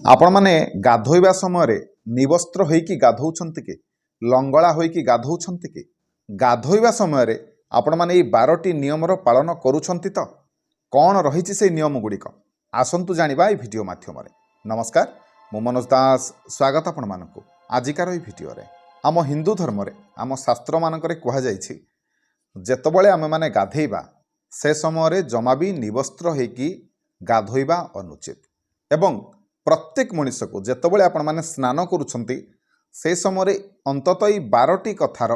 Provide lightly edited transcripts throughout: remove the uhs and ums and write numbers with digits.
आपण माने गाधोइबा समय निवस्त्र होइकी गाधौछंती कि लंगळा होइकी गाधौछंती कि गाधोइबा समय आपण माने 12टी नियमर पालन करूछंती तो कौन रही से नियम गुड़िक आसतु जानिबा ए भिडियो माध्यम नमस्कार मु मनोज दास स्वागत आपण मानकु आजिकार ए भिडियो आम हिंदू धर्म रे आम शास्त्र मानकरे कुहा जायछि जेतबळे आमे माने गाधेइबा से समय जमा भी निवस्त्र होइकी गाधोइबा अनुचित एवं प्रत्येक मनुष्य को जेतबळे आपण माने स्नान करूछंती से समय अंततः 12टी कथार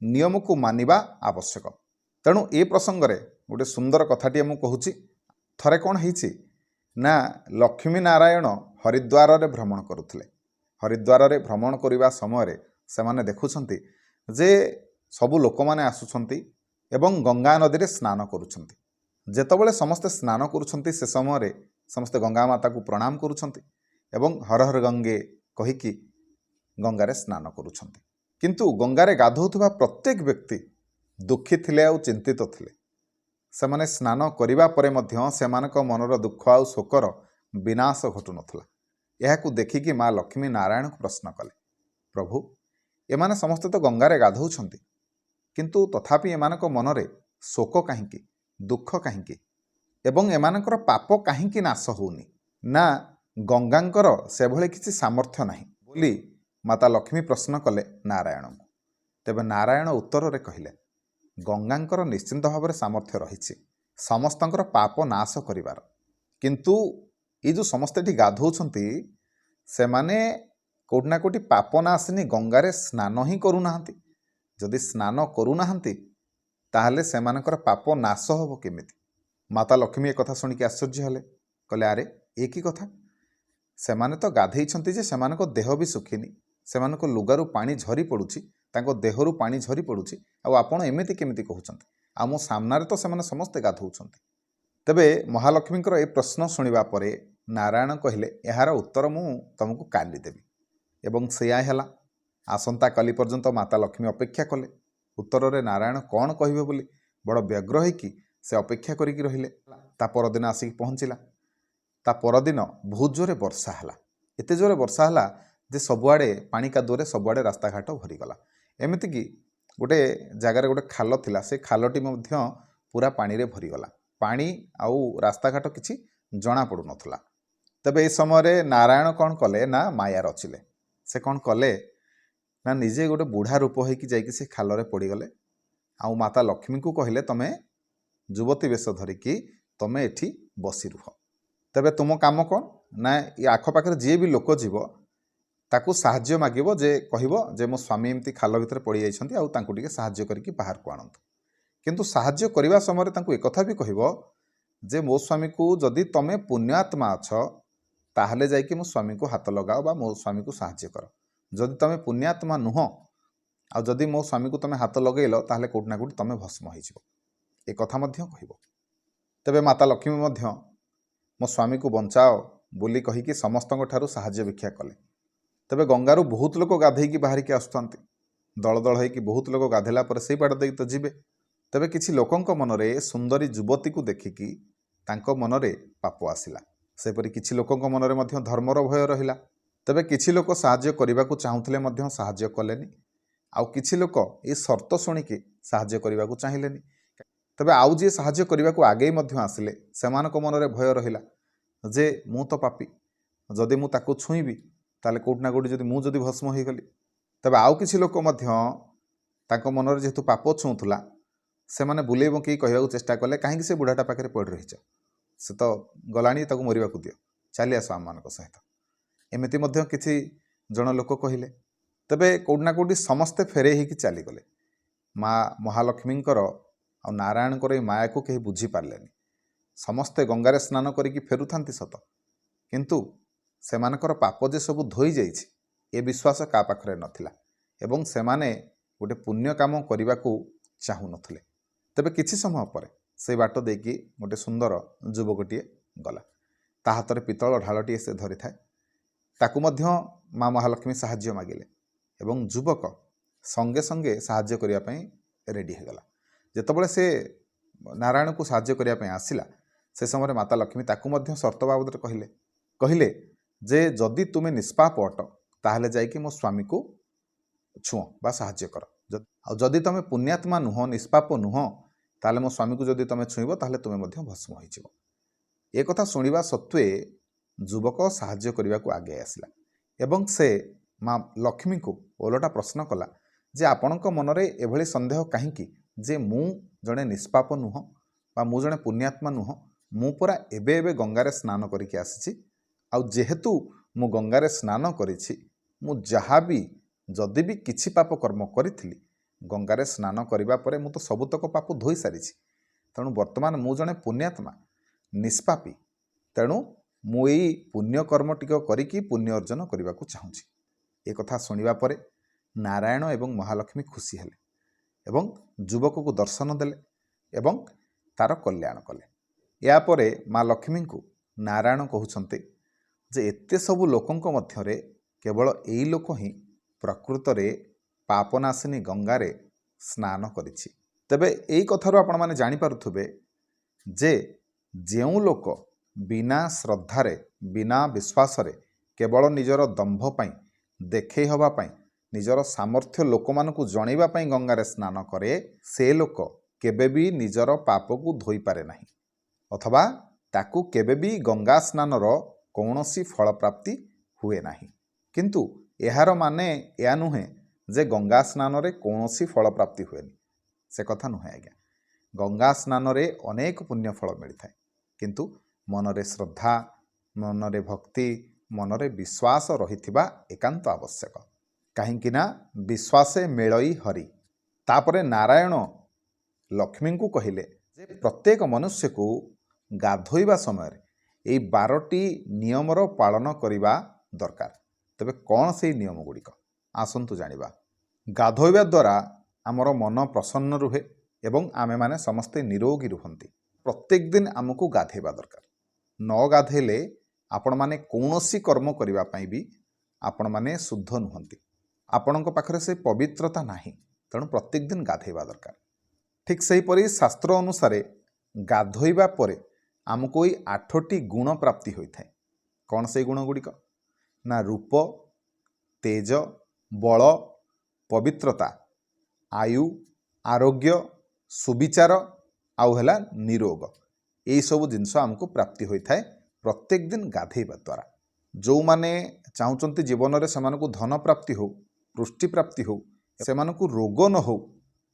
नियम को मानिबा आवश्यक। तेणु ए प्रसंग रे गोटे सुंदर कथाटी मु कहूची। थरे कौन होईची ना लक्ष्मी नारायण हरिद्वार रे भ्रमण करुथिले। हरिद्वार रे भ्रमण करिबा समय से माने देखुछंती जे सबु लोक माने आसुछंती एवं गंगा नदी रे स्नान करूछंती। जेतबळे समस्त स्नान करूछंती से समय समस्त गंगा माता को प्रणाम करूछंती एवं हर हर गंगे कहिकी गंगारे स्नान करूछंती। किंतु गंगारे गाधौथुवा प्रत्येक व्यक्ति दुखी थिले और चिंतित थिले। सेमाने स्नान करिबा परे मध्य सेमानक मनर दुख आउ शोकर विनाश घटु नथला। एहाकु देखिकी माँ लक्ष्मी नारायण को प्रश्न कले, प्रभु एमाने समस्त तो गंगारे गाधौछंती किंतु तथापि एमानक मनरे शोक काहींकी दुख काहींकी एवं एमानकर पाप काहींकी नाश होउनी ना गंगांकर से भले किसी सामर्थ्य नाही बोली माता लक्ष्मी प्रश्न कले नारायण को। तेबे नारायण उत्तर रे कहिले गंगांकर निश्चिंत भाव में सामर्थ्य रही समस्तंकर पाप नाश करिवार किंतु ये जो समस्ते ठी गाधौछंती से माने कोटना कोटी पाप नाशिनी गंगारे स्नान ही करूनाहांती। जदि स्नान करूनाहांती ताहले सेमानकर पाप नाश होबो केमिति। माता लक्ष्मी एक कथा शुणिक आश्चर्य हेले, कहले अरे ए की कथा सेमाने तो गाधेइछंती जे सेमानको देह भी सुखिनी सेमानको लुगारू पानी झरी पड़ुछि तांको देहरु पानी झरी पड़ुछि आ आपण एमिति केमिति कहउछंती आ मो सामनारे तो सेमाने समस्ते गाधौछंती। तबे महालक्ष्मीकर ए प्रश्न शुणिबा परे नारायण कहिले एहार उत्तर मु तुमको काली देबी एवं सेया हेला। आसंता काली पर्यंत माता लक्ष्मी अपेक्षा कले उत्तर रे नारायण कौन कहिबे बोली बड़ व्यग्र होइकी से अपेक्षा करिकी रहिले। ता परदिन आसिक पहुँचला। ता परदिन बहुत जोरे वर्षा हला। एते जोरे वर्षा हला जे सबुआड़े पानी कादुरे सबुआड़े रास्ता घाट भरीगला। एमिति कि गोटे जगार गोटे खाल थिला से खालटी मध्य पूरा पानी रे भरीगला। पानी आउ रास्ता घाट किछि जना पड़ु नथला। तबे ए समय नारायण कौन कले ना माया रचिले। से कौन कले ना निजे गोटे बुढ़ा रूप होइकी जाइकी से खाल रे पड़ीगले। आउ माता लक्ष्मी को कहले तमे युवती वेश धरिकी तमे एठी बसी रुह। तेबे तुम काम कौन ना ये आखपाखे जी भी लोक जीव ताकू साहाଯ୍य मागिबो जे कहिबो जे मो स्वामी एमती खाल भितर पड़ी जाइछंती आउ तांकू टिके साहाଯ୍य करिकी बाहर को आणंतु। किंतु साहाଯ୍य करिबा समय तांकू एक कथा भी कहिबो जे मो स्वामी को जदि तमे पुण्यात्मा अछ ताहले जाइकी मो स्वामी को हाथ लगाओ बा मो स्वामी को साहाଯ୍य कर। जदि तमे पुण्यात्मा नुह आ जदि मो स्वामी को तमे हाथ लगेलो ताहले कोठना कोठी तमे भस्म होइजिवो ए कथा मध्य कहिबो। तबे माता लक्ष्मी मध्य मो स्वामी को बंचाओ बोली कहिकी समस्तଙ୍କ ठारू साहाଯ୍य भिक्षा कले। तबे गंगारू बहुत लोक गाधेइकी बाहरिकी आसुथांती दल दल होइकी बहुत लोक गाधेला पर सेई बाट देई तो जिबे। तबे किछि लोकंक मनरे सुंदरी युवती को देखिकी तांको मनरे पाप आसिला। सेपरि किछि लोकंक मनरे मध्य धर्मर भय रहिला। तबे किछि लोक साहाଯ୍य करिबाकू चाहुथिले मध्य साहाଯ୍य कलेनी आउ किछि लोक ए शर्त शुणिकी साहाଯ୍य करिबाकू चाहिलेनी। तबे आउ जे साहाଯ୍य करिबाकू आगे मध्य आसिले सेमानक मनरे भय रहिला जे मु तो पापी जदि मु ताकू छुईबी ताले कोठना कोठी जदि मु जदि भस्म होई गली। तबे आउ किछि लोक मध्य तांको मनरे जेतु पाप छुंथुला से माने बुलेई बंकी कहिबाकू चेष्टा कले काहेकि से बुढ़ाटा पाखरे पड़ रहिछ से तो गलाणी ताकू मरिबाकू दियो चली आस आम मानक सहित एमिति मध्य किछि जण लोक कहिले। तबे कोठना कोठी समस्ते फेरे हिकी चली गले। माँ महालक्ष्मींकर आ नारायणकर माया को कहीं बुझी पार्लेनी। समस्ते गंगारे स्नान करिकी फेरुथांती सत किंतु सेमानकर पाप जे सबु धोई जाइछि ए विश्वास का पाखरे नथिला एवं सेमाने गोटे पुण्य काम करिबाकू चाहू नथले। तबे किछि समय परे से बाट देकी गोटे सुंदर युवकटीए गला। ता हातरे पितल ढालटीए से धरि थाए। ताकू मध्य माँ महालक्ष्मी साहाଯ୍य मागिले एवं युवक संगे संगे साहाଯ୍य करिया पई रेडी हेगला। जेतबळे से नारायण को साहाଯ୍य करिया पई आसिला से समय माता लक्ष्मी ताकू मध्य शर्त बाबद कहिले ଯେ ଯଦି ତୁମେ ନିଷ୍ପାପ ଅଟ ତାହେଲେ ଯାଇକି ମୋ ସ୍ୱାମୀକୁ ଛୁଅଁ ବା ସାହାଯ୍ୟ କର। ଆଉ ଯଦି ତୁମେ ପୁଣ୍ୟାତ୍ମା ନୁହଁ, ନିଷ୍ପାପ ନୁହଁ, ତାହେଲେ ମୋ ସ୍ୱାମୀକୁ ଯଦି ତୁମେ ଛୁଇଁବ ତାହେଲେ ତୁମେ ମଧ୍ୟ ଭସ୍ମ ହୋଇଯିବ। ଏ କଥା ଶୁଣିବା ସତ୍ତ୍ୱେ ଯୁବକ ସାହାଯ୍ୟ କରିବାକୁ ଆଗେଇ ଆସିଲା ଏବଂ ସେ ମା ଲକ୍ଷ୍ମୀଙ୍କୁ ଓଲଟା ପ୍ରଶ୍ନ କଲା ଯେ ଆପଣଙ୍କ ମନରେ ଏଭଳି ସନ୍ଦେହ କାହିଁକି ଯେ ମୁଁ ଜଣେ ନିଷ୍ପାପ ନୁହଁ ବା ମୁଁ ଜଣେ ପୁଣ୍ୟାତ୍ମା ନୁହଁ? ମୁଁ ପରା ଏବେ ଏବେ ଗଙ୍ଗାରେ ସ୍ନାନ କରିକି ଆସିଛି। ଆଉ ଯେହେତୁ ମୁଁ ଗଙ୍ଗାରେ ସ୍ନାନ କରିଛି, ମୁଁ ଯାହା ବି ଯଦି ବି କିଛି ପାପ କର୍ମ କରିଥିଲି ଗଙ୍ଗାରେ ସ୍ନାନ କରିବା ପରେ ମୁଁ ତ ସବୁତକ ପାପ ଧୋଇ ସାରିଛି। ତେଣୁ ବର୍ତ୍ତମାନ ମୁଁ ଜଣେ ପୁଣ୍ୟାତ୍ମା, ନିଷ୍ପାପୀ। ତେଣୁ ମୁଁ ଏଇ ପୁଣ୍ୟକର୍ମ ଟିକ କରିକି ପୁଣ୍ୟ ଅର୍ଜନ କରିବାକୁ ଚାହୁଁଛି। ଏ କଥା ଶୁଣିବା ପରେ ନାରାୟଣ ଏବଂ ମହାଲକ୍ଷ୍ମୀ ଖୁସି ହେଲେ ଏବଂ ଯୁବକକୁ ଦର୍ଶନ ଦେଲେ ଏବଂ ତାର କଲ୍ୟାଣ କଲେ। ଏହାପରେ ମା ଲକ୍ଷ୍ମୀଙ୍କୁ ନାରାୟଣ କହୁଛନ୍ତି ଯେ ଏତେ ସବୁ ଲୋକଙ୍କ ମଧ୍ୟରେ କେବଳ ଏଇ ଲୋକ ହିଁ ପ୍ରକୃତରେ ପାପନାଶିନୀ ଗଙ୍ଗାରେ ସ୍ନାନ କରିଛି। ତେବେ ଏଇ କଥାରୁ ଆପଣମାନେ ଜାଣିପାରୁଥିବେ ଯେ ଯେଉଁ ଲୋକ ବିନା ଶ୍ରଦ୍ଧାରେ, ବିନା ବିଶ୍ୱାସରେ, କେବଳ ନିଜର ଦମ୍ଭ ପାଇଁ, ଦେଖେଇ ହେବା ପାଇଁ, ନିଜର ସାମର୍ଥ୍ୟ ଲୋକମାନଙ୍କୁ ଜଣାଇବା ପାଇଁ ଗଙ୍ଗାରେ ସ୍ନାନ କରେ, ସେ ଲୋକ କେବେ ବି ନିଜର ପାପକୁ ଧୋଇପାରେ ନାହିଁ ଅଥବା ତାକୁ କେବେ ବି ଗଙ୍ଗା ସ୍ନାନର କୌଣସି ଫଳପ୍ରାପ୍ତି ହୁଏ ନାହିଁ। କିନ୍ତୁ ଏହାର ମାନେ ଏହା ନୁହେଁ ଯେ ଗଙ୍ଗା ସ୍ନାନରେ କୌଣସି ଫଳପ୍ରାପ୍ତି ହୁଏନି। ସେ କଥା ନୁହେଁ ଆଜ୍ଞା। ଗଙ୍ଗା ସ୍ନାନରେ ଅନେକ ପୁଣ୍ୟ ଫଳ ମିଳିଥାଏ, କିନ୍ତୁ ମନରେ ଶ୍ରଦ୍ଧା, ମନରେ ଭକ୍ତି, ମନରେ ବିଶ୍ୱାସ ରହିଥିବା ଏକାନ୍ତ ଆବଶ୍ୟକ। କାହିଁକି ନା ବିଶ୍ୱାସେ ମେଳଇ ହରି। ତାପରେ ନାରାୟଣ ଲକ୍ଷ୍ମୀଙ୍କୁ କହିଲେ ଯେ ପ୍ରତ୍ୟେକ ମନୁଷ୍ୟକୁ ଗାଧୋଇବା ସମୟରେ ଏଇ 12ଟି ନିୟମର ପାଳନ କରିବା ଦରକାର। ତେବେ କ'ଣ ସେଇ ନିୟମ ଗୁଡ଼ିକ? ଆସନ୍ତୁ ଜାଣିବା। ଗାଧୋଇବା ଦ୍ୱାରା ଆମର ମନ ପ୍ରସନ୍ନ ରୁହେ ଏବଂ ଆମେମାନେ ସମସ୍ତେ ନିରୋଗୀ ରୁହନ୍ତି। ପ୍ରତ୍ୟେକ ଦିନ ଆମକୁ ଗାଧୋଇବା ଦରକାର। ନ ଗାଧୋଇଲେ ଆପଣମାନେ କୌଣସି କର୍ମ କରିବା ପାଇଁ ବି ଆପଣମାନେ ଶୁଦ୍ଧ ନୁହନ୍ତି। ଆପଣଙ୍କ ପାଖରେ ସେ ପବିତ୍ରତା ନାହିଁ। ତେଣୁ ପ୍ରତ୍ୟେକ ଦିନ ଗାଧୋଇବା ଦରକାର। ଠିକ୍ ସେହିପରି ଶାସ୍ତ୍ର ଅନୁସାରେ ଗାଧୋଇବା ପରେ ଆମକୁ ଏଇ 8ଟି ଗୁଣ ପ୍ରାପ୍ତି ହୋଇଥାଏ। କ'ଣ ସେଇ ଗୁଣ ଗୁଡ଼ିକ? ନା ରୂପ, ତେଜ, ବଳ, ପବିତ୍ରତା, ଆୟୁ, ଆରୋଗ୍ୟ, ସୁବିଚାର ଆଉ ହେଲା ନିରୋଗ। ଏଇସବୁ ଜିନିଷ ଆମକୁ ପ୍ରାପ୍ତି ହୋଇଥାଏ ପ୍ରତ୍ୟେକ ଦିନ ଗାଧୋଇବା ଦ୍ୱାରା। ଯେଉଁମାନେ ଚାହୁଁଛନ୍ତି ଜୀବନରେ ସେମାନଙ୍କୁ ଧନ ପ୍ରାପ୍ତି ହେଉ, ପୃଷ୍ଟି ପ୍ରାପ୍ତି ହେଉ, ସେମାନଙ୍କୁ ରୋଗ ନ ହେଉ,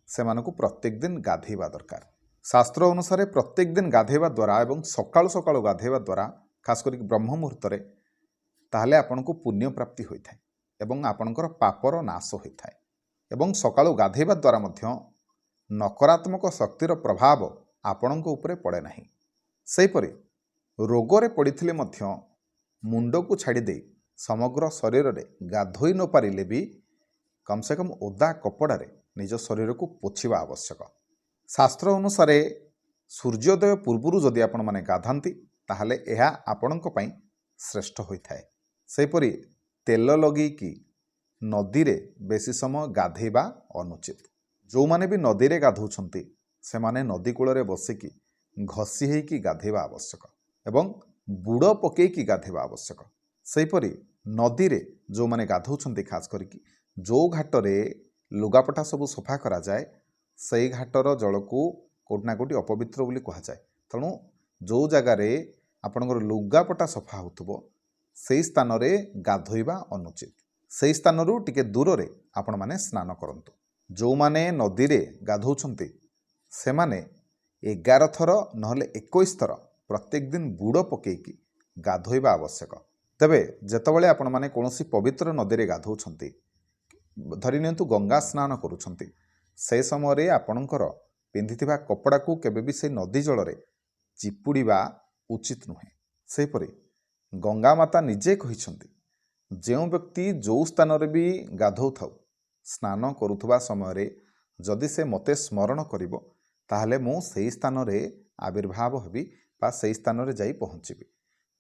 ସେମାନଙ୍କୁ ପ୍ରତ୍ୟେକ ଦିନ ଗାଧୋଇବା ଦରକାର। ଶାସ୍ତ୍ର ଅନୁସାରେ ପ୍ରତ୍ୟେକ ଦିନ ଗାଧୋଇବା ଦ୍ୱାରା ଏବଂ ସକାଳୁ ସକାଳୁ ଗାଧୋଇବା ଦ୍ୱାରା, ଖାସ୍ କରିକି ବ୍ରହ୍ମ ମୁହୂର୍ତ୍ତରେ, ତାହେଲେ ଆପଣଙ୍କୁ ପୁଣ୍ୟ ପ୍ରାପ୍ତି ହୋଇଥାଏ ଏବଂ ଆପଣଙ୍କର ପାପର ନାଶ ହୋଇଥାଏ। ଏବଂ ସକାଳୁ ଗାଧୋଇବା ଦ୍ୱାରା ମଧ୍ୟ ନକାରାତ୍ମକ ଶକ୍ତିର ପ୍ରଭାବ ଆପଣଙ୍କ ଉପରେ ପଡ଼େ ନାହିଁ। ସେହିପରି ରୋଗରେ ପଡ଼ିଥିଲେ ମଧ୍ୟ ମୁଣ୍ଡକୁ ଛାଡ଼ିଦେଇ ସମଗ୍ର ଶରୀରରେ ଗାଧୋଇ ନ ପାରିଲେ ବି କମ୍ ସେ କମ୍ ଓଦା କପଡ଼ାରେ ନିଜ ଶରୀରକୁ ପୋଛିବା ଆବଶ୍ୟକ। ଶାସ୍ତ୍ର ଅନୁସାରେ ସୂର୍ଯ୍ୟୋଦୟ ପୂର୍ବରୁ ଯଦି ଆପଣମାନେ ଗାଧାନ୍ତି ତାହେଲେ ଏହା ଆପଣଙ୍କ ପାଇଁ ଶ୍ରେଷ୍ଠ ହୋଇଥାଏ। ସେହିପରି ତେଲ ଲଗେଇକି ନଦୀରେ ବେଶୀ ସମୟ ଗାଧୋଇବା ଅନୁଚିତ। ଯେଉଁମାନେ ବି ନଦୀରେ ଗାଧୋଉଛନ୍ତି ସେମାନେ ନଦୀ କୂଳରେ ବସିକି ଘଷି ହେଇକି ଗାଧୋଇବା ଆବଶ୍ୟକ ଏବଂ ବୁଡ଼ ପକେଇକି ଗାଧୋଇବା ଆବଶ୍ୟକ। ସେହିପରି ନଦୀରେ ଯେଉଁମାନେ ଗାଧୋଉଛନ୍ତି, ଖାସ୍ କରିକି ଯେଉଁ ଘାଟରେ ଲୁଗାପଟା ସବୁ ସଫା କରାଯାଏ, ସେଇ ଘାଟର ଜଳକୁ କେଉଁଠି ନା କେଉଁଠି ଅପବିତ୍ର ବୋଲି କୁହାଯାଏ। ତେଣୁ ଯେଉଁ ଜାଗାରେ ଆପଣଙ୍କର ଲୁଗାପଟା ସଫା ହେଉଥିବ ସେହି ସ୍ଥାନରେ ଗାଧୋଇବା ଅନୁଚିତ। ସେହି ସ୍ଥାନରୁ ଟିକେ ଦୂରରେ ଆପଣମାନେ ସ୍ନାନ କରନ୍ତୁ। ଯେଉଁମାନେ ନଦୀରେ ଗାଧୋଉଛନ୍ତି ସେମାନେ 11 ଥର ନହେଲେ 21 ଥର ପ୍ରତ୍ୟେକ ଦିନ ବୁଡ଼ ପକେଇକି ଗାଧୋଇବା ଆବଶ୍ୟକ। ତେବେ ଯେତେବେଳେ ଆପଣମାନେ କୌଣସି ପବିତ୍ର ନଦୀରେ ଗାଧୋଉଛନ୍ତି, ଧରି ନିଅନ୍ତୁ ଗଙ୍ଗା ସ୍ନାନ କରୁଛନ୍ତି, ସେ ସମୟରେ ଆପଣଙ୍କର ପିନ୍ଧିଥିବା କପଡ଼ାକୁ କେବେ ବି ସେ ନଦୀ ଜଳରେ ଚିପୁଡ଼ିବା ଉଚିତ ନୁହେଁ। ସେହିପରି ଗଙ୍ଗା ମାତା ନିଜେ କହିଛନ୍ତି, ଯେଉଁ ବ୍ୟକ୍ତି ଯେଉଁ ସ୍ଥାନରେ ବି ଗାଧୋଉଥାଉ, ସ୍ନାନ କରୁଥିବା ସମୟରେ ଯଦି ସେ ମୋତେ ସ୍ମରଣ କରିବ ତାହେଲେ ମୁଁ ସେହି ସ୍ଥାନରେ ଆବିର୍ଭାବ ହେବି ବା ସେହି ସ୍ଥାନରେ ଯାଇ ପହଞ୍ଚିବି।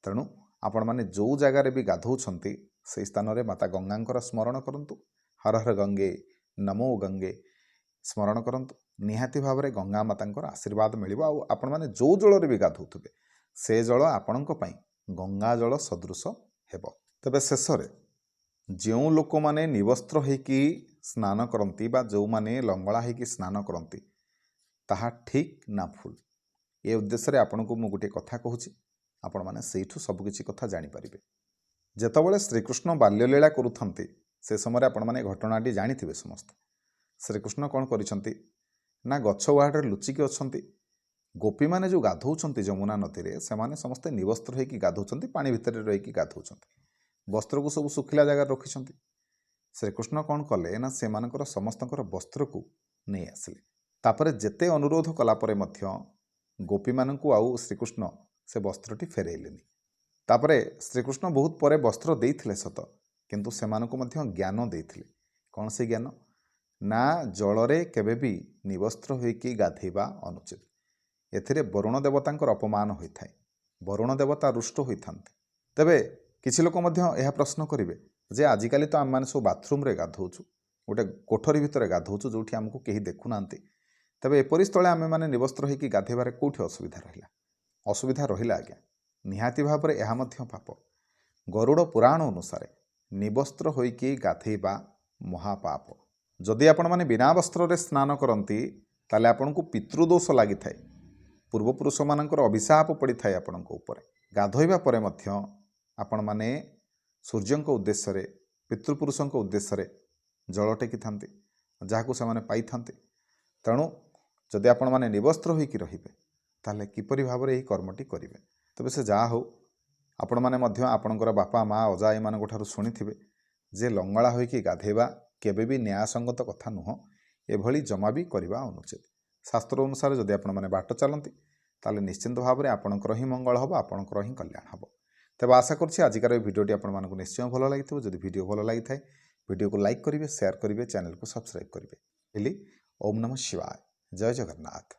ତେଣୁ ଆପଣମାନେ ଯେଉଁ ଜାଗାରେ ବି ଗାଧୋଉଛନ୍ତି ସେହି ସ୍ଥାନରେ ମାତା ଗଙ୍ଗାଙ୍କର ସ୍ମରଣ କରନ୍ତୁ। ହର ହର ଗଙ୍ଗେ, ନମୋ ଗଙ୍ଗେ ସ୍ମରଣ କରନ୍ତୁ। ନିହାତି ଭାବରେ ଗଙ୍ଗା ମାତାଙ୍କର ଆଶୀର୍ବାଦ ମିଳିବ। ଆଉ ଆପଣମାନେ ଯେଉଁ ଜଳରେ ବି ଗାଧୋଉଥିବେ ସେ ଜଳ ଆପଣଙ୍କ ପାଇଁ ଗଙ୍ଗା ଜଳ ସଦୃଶ ହେବ। ତେବେ ଶେଷରେ ଯେଉଁ ଲୋକମାନେ ନିବସ୍ତ୍ର ହୋଇକି ସ୍ନାନ କରନ୍ତି ବା ଯେଉଁମାନେ ଲଙ୍ଗଳା ହୋଇକି ସ୍ନାନ କରନ୍ତି ତାହା ଠିକ୍ ନା ଭୁଲ, ଏ ଉଦ୍ଦେଶ୍ୟରେ ଆପଣଙ୍କୁ ମୁଁ ଗୋଟିଏ କଥା କହୁଛି, ଆପଣମାନେ ସେଇଠୁ ସବୁକିଛି କଥା ଜାଣିପାରିବେ। ଯେତେବେଳେ ଶ୍ରୀକୃଷ୍ଣ ବାଲ୍ୟଲୀଳା କରୁଥାନ୍ତି ସେ ସମୟରେ ଆପଣମାନେ ଘଟଣାଟି ଜାଣିଥିବେ ସମସ୍ତେ। ଶ୍ରୀକୃଷ୍ଣ କ'ଣ କରିଛନ୍ତି ନା ଗଛ ଗୁହାଳରେ ଲୁଚିକି ଅଛନ୍ତି। ଗୋପୀମାନେ ଯେଉଁ ଗାଧୋଉଛନ୍ତି ଯମୁନା ନଦୀରେ ସେମାନେ ସମସ୍ତେ ନିବସ୍ତ୍ର ହୋଇକି ଗାଧୋଉଛନ୍ତି, ପାଣି ଭିତରେ ରହିକି ଗାଧୋଉଛନ୍ତି, ବସ୍ତ୍ରକୁ ସବୁ ଶୁଖିଲା ଜାଗାରେ ରଖିଛନ୍ତି। ଶ୍ରୀକୃଷ୍ଣ କ'ଣ କଲେ ନା ସେମାନଙ୍କର ସମସ୍ତଙ୍କର ବସ୍ତ୍ରକୁ ନେଇ ଆସିଲେ। ତାପରେ ଯେତେ ଅନୁରୋଧ କଲା ପରେ ମଧ୍ୟ ଗୋପୀମାନଙ୍କୁ ଆଉ ଶ୍ରୀକୃଷ୍ଣ ସେ ବସ୍ତ୍ରଟି ଫେରାଇଲେନି। ତାପରେ ଶ୍ରୀକୃଷ୍ଣ ବହୁତ ପରେ ବସ୍ତ୍ର ଦେଇଥିଲେ ସତ, କିନ୍ତୁ ସେମାନଙ୍କୁ ମଧ୍ୟ ଜ୍ଞାନ ଦେଇଥିଲେ। କ'ଣ ସେ ଜ୍ଞାନ ନା ଜଳରେ କେବେ ବି ନିବସ୍ତ୍ର ହୋଇକି ଗାଧୋଇବା ଅନୁଚିତ। ଏଥିରେ ବରୁଣ ଦେବତାଙ୍କର ଅପମାନ ହୋଇଥାଏ, ବରୁଣ ଦେବତା ରୁଷ୍ଟ ହୋଇଥାନ୍ତି। ତେବେ କିଛି ଲୋକ ମଧ୍ୟ ଏହା ପ୍ରଶ୍ନ କରିବେ ଯେ ଆଜିକାଲି ତ ଆମେମାନେ ସବୁ ବାଥରୁମ୍ରେ ଗାଧୋଉଛୁ, ଗୋଟେ କୋଠରୀ ଭିତରେ ଗାଧୋଉଛୁ ଯେଉଁଠି ଆମକୁ କେହି ଦେଖୁନାହାନ୍ତି, ତେବେ ଏପରି ସ୍ଥଳେ ଆମେମାନେ ନିବସ୍ତ୍ର ହୋଇକି ଗାଧୋଇବାରେ କେଉଁଠି ଅସୁବିଧା ରହିଲା? ଅସୁବିଧା ରହିଲା ଆଜ୍ଞା, ନିହାତି ଭାବରେ ଏହା ମଧ୍ୟ ପାପ। ଗରୁଡ଼ ପୁରାଣ ଅନୁସାରେ ନିବସ୍ତ୍ର ହୋଇକି ଗାଧୋଇବା ମହାପାପ। ଯଦି ଆପଣମାନେ ବିନା ବସ୍ତ୍ରରେ ସ୍ନାନ କରନ୍ତି ତାହେଲେ ଆପଣଙ୍କୁ ପିତୃଦୋଷ ଲାଗିଥାଏ, ପୂର୍ବପୁରୁଷମାନଙ୍କର ଅଭିଶାପ ପଡ଼ିଥାଏ ଆପଣଙ୍କ ଉପରେ। ଗାଧୋଇବା ପରେ ମଧ୍ୟ ଆପଣମାନେ ସୂର୍ଯ୍ୟଙ୍କ ଉଦ୍ଦେଶ୍ୟରେ, ପିତୃପୁରୁଷଙ୍କ ଉଦ୍ଦେଶ୍ୟରେ ଜଳ ଟେକିଥାନ୍ତି, ଯାହାକୁ ସେମାନେ ପାଇଥାନ୍ତି। ତେଣୁ ଯଦି ଆପଣମାନେ ନିବସ୍ତ୍ର ହୋଇକି ରହିବେ ତାହେଲେ କିପରି ଭାବରେ ଏହି କର୍ମଟି କରିବେ? ତେବେ ସେ ଯାହା ହେଉ, ଆପଣମାନେ ମଧ୍ୟ ଆପଣଙ୍କର ବାପା ମା ଅଜା ଏମାନଙ୍କ ଠାରୁ ଶୁଣିଥିବେ ଯେ ଲଙ୍ଗଳା ହୋଇକି ଗାଧୋଇବା କେବେ ବି ନ୍ୟାୟସଙ୍ଗତ କଥା ନୁହଁ, ଏଭଳି ଜମା ବି କରିବା ଅନୁଚିତ। ଶାସ୍ତ୍ର ଅନୁସାରେ ଯଦି ଆପଣମାନେ ବାଟ ଚାଲନ୍ତି ତାହେଲେ ନିଶ୍ଚିନ୍ତ ଭାବରେ ଆପଣଙ୍କର ହିଁ ମଙ୍ଗଳ ହେବ, ଆପଣଙ୍କର ହିଁ କଲ୍ୟାଣ ହେବ। ତେବେ ଆଶା କରୁଛି ଆଜିକାର ଏହି ଭିଡ଼ିଓଟି ଆପଣମାନଙ୍କୁ ନିଶ୍ଚୟ ଭଲ ଲାଗିଥିବ। ଯଦି ଭିଡ଼ିଓ ଭଲ ଲାଗିଥାଏ ଭିଡ଼ିଓକୁ ଲାଇକ୍ କରିବେ, ସେୟାର କରିବେ, ଚ୍ୟାନେଲକୁ ସବସ୍କ୍ରାଇବ୍ କରିବେ। ହେଲି ଓମ୍ ନମଃ ଶିବାୟ। ଜୟ ଜଗନ୍ନାଥ।